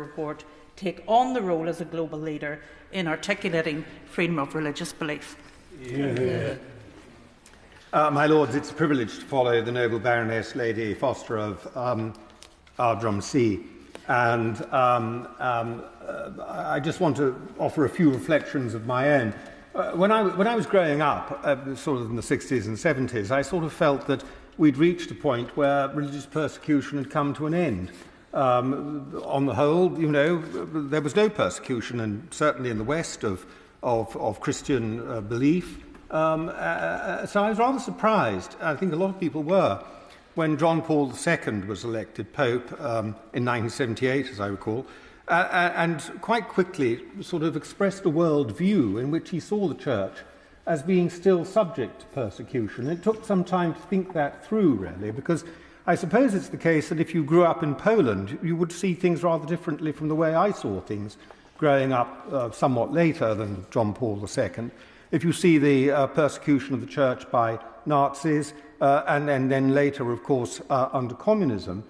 report take on the role as a global leader in articulating freedom of religious belief? Yeah. My Lords, it's a privilege to follow the noble Baroness Lady Foster of Ardrumsea, and I just want to offer a few reflections of my own. When I was growing up, sort of in the 60s and 70s, I sort of felt that we'd reached a point where religious persecution had come to an end. On the whole, there was no persecution, and certainly in the West, of Christian belief. So I was rather surprised, I think a lot of people were, when John Paul II was elected Pope in 1978, as I recall, and quite quickly sort of expressed a world view in which he saw the Church as being still subject to persecution. It took some time to think that through, really, because I suppose it's the case that if you grew up in Poland, you would see things rather differently from the way I saw things growing up somewhat later than John Paul II. If you see the persecution of the Church by Nazis, and then later, of course, under communism,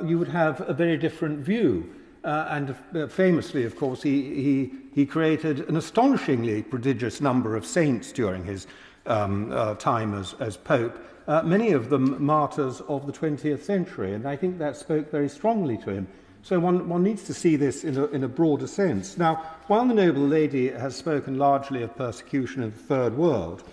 you would have a very different view. And famously, of course, he created an astonishingly prodigious number of saints during his time as Pope, many of them martyrs of the 20th century, and I think that spoke very strongly to him. So one needs to see this in a broader sense. Now, while the noble lady has spoken largely of persecution in the Third World,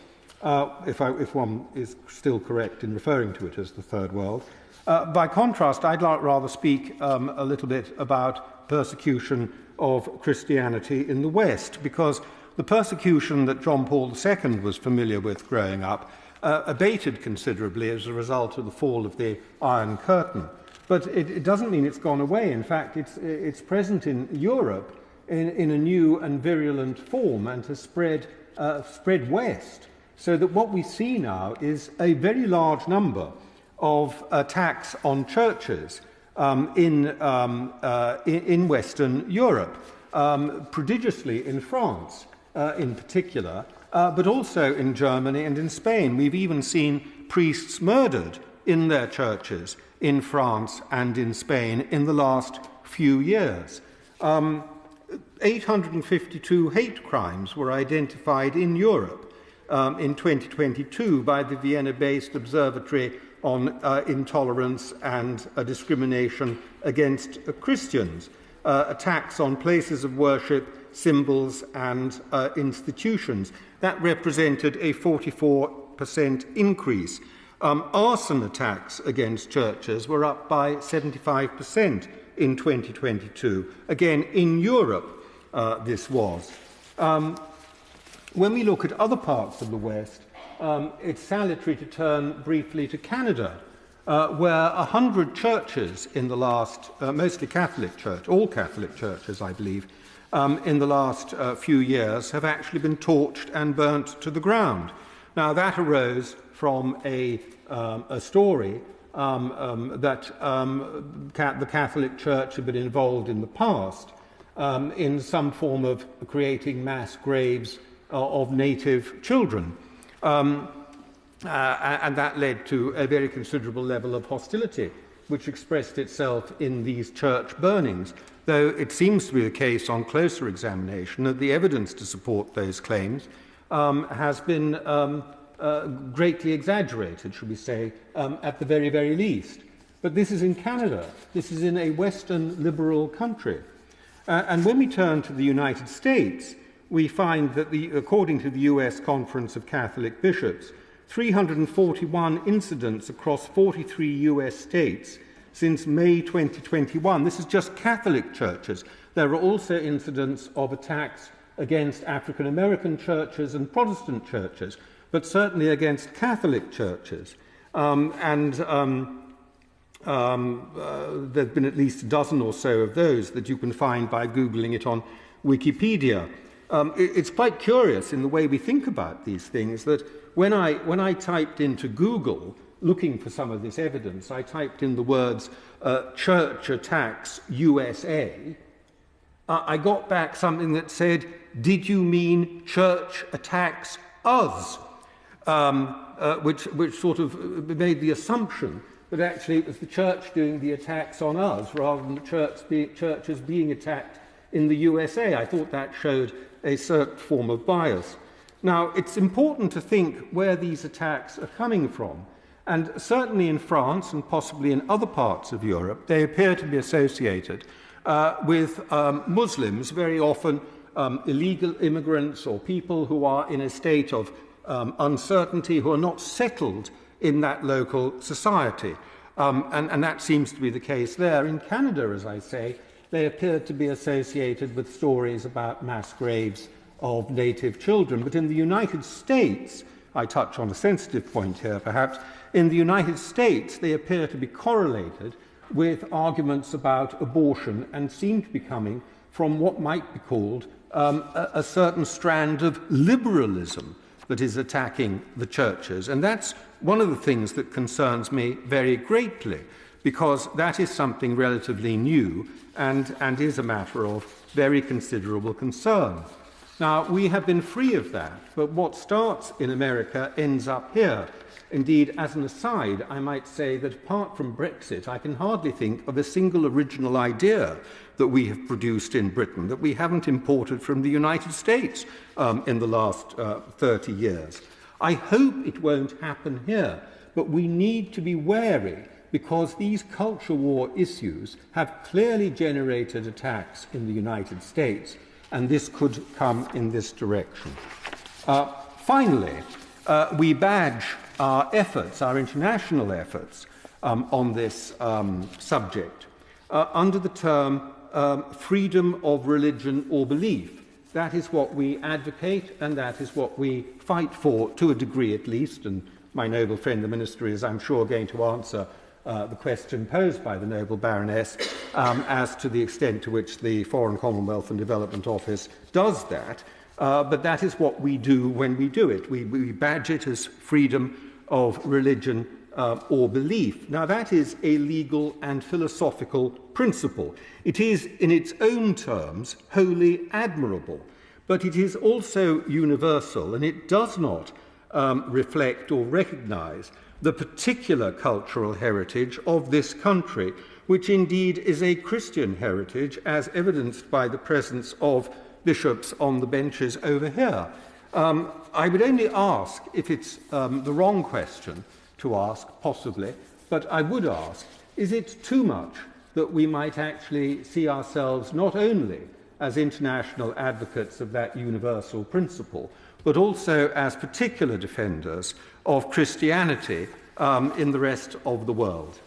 if one is still correct in referring to it as the Third World, by contrast, I'd rather speak a little bit about persecution of Christianity in the West, because the persecution that John Paul II was familiar with growing up abated considerably as a result of the fall of the Iron Curtain. But it doesn't mean it's gone away. In fact, it's present in Europe in a new and virulent form, and has spread west. So that what we see now is a very large number of attacks on churches in Western Europe, prodigiously in France in particular, but also in Germany and in Spain. We've even seen priests murdered in their churches in France and in Spain in the last few years. 852 hate crimes were identified in Europe in 2022 by the Vienna-based Observatory on Intolerance and Discrimination against Christians. Attacks on places of worship, symbols and institutions. That represented a 44% increase. Arson attacks against churches were up by 75% in 2022. Again, in Europe, this was. When we look at other parts of the West, it's salutary to turn briefly to Canada, where 100 churches in the last, mostly Catholic church, all Catholic churches, I believe, in the last few years have actually been torched and burnt to the ground. Now, that arose from a story that the Catholic Church had been involved in the past in some form of creating mass graves of native children. And that led to a very considerable level of hostility, which expressed itself in these church burnings, though it seems to be the case on closer examination that the evidence to support those claims has been greatly exaggerated, should we say, at the very, very least. But this is in Canada. This is in a Western liberal country. And when we turn to the United States, we find that, according to the US Conference of Catholic Bishops, 341 incidents across 43 US states since May 2021. This is just Catholic churches. There are also incidents of attacks against African American churches and Protestant churches, but certainly against Catholic churches. There have been at least a dozen or so of those that you can find by Googling it on Wikipedia. It's quite curious in the way we think about these things that when I typed into Google, looking for some of this evidence, I typed in the words church attacks USA, I got back something that said, "Did you mean church attacks us?" Which sort of made the assumption that actually it was the church doing the attacks on us rather than the churches being attacked in the USA. I thought that showed a certain form of bias. Now, it's important to think where these attacks are coming from. And certainly in France and possibly in other parts of Europe, they appear to be associated with Muslims, very often illegal immigrants or people who are in a state of uncertainty, who are not settled in that local society. And that seems to be the case there. In Canada, as I say, they appear to be associated with stories about mass graves of native children. But in the United States, I touch on a sensitive point here perhaps, in the United States they appear to be correlated with arguments about abortion and seem to be coming from what might be called a certain strand of liberalism that is attacking the churches. And that's one of the things that concerns me very greatly, because that is something relatively new and is a matter of very considerable concern. Now, we have been free of that, but what starts in America ends up here. Indeed, as an aside, I might say that apart from Brexit, I can hardly think of a single original idea that we have produced in Britain that we haven't imported from the United States in the last 30 years. I hope it won't happen here, but we need to be wary, because these culture war issues have clearly generated attacks in the United States, and this could come in this direction. Finally, we badge our efforts, our international efforts, on this subject under the term freedom of religion or belief. That is what we advocate, and that is what we fight for, to a degree at least, and my noble friend the Minister is, I'm sure, going to answer the question posed by the noble Baroness as to the extent to which the Foreign Commonwealth and Development Office does that. But that is what we do when we do it. We badge it as freedom of religion or belief. Now, that is a legal and philosophical principle. It is, in its own terms, wholly admirable, but it is also universal, and it does not reflect or recognise the particular cultural heritage of this country, which indeed is a Christian heritage, as evidenced by the presence of bishops on the benches over here. I would only ask, if it's the wrong question to ask, possibly, but I would ask, is it too much that we might actually see ourselves not only as international advocates of that universal principle, but also as particular defenders of Christianity in the rest of the world?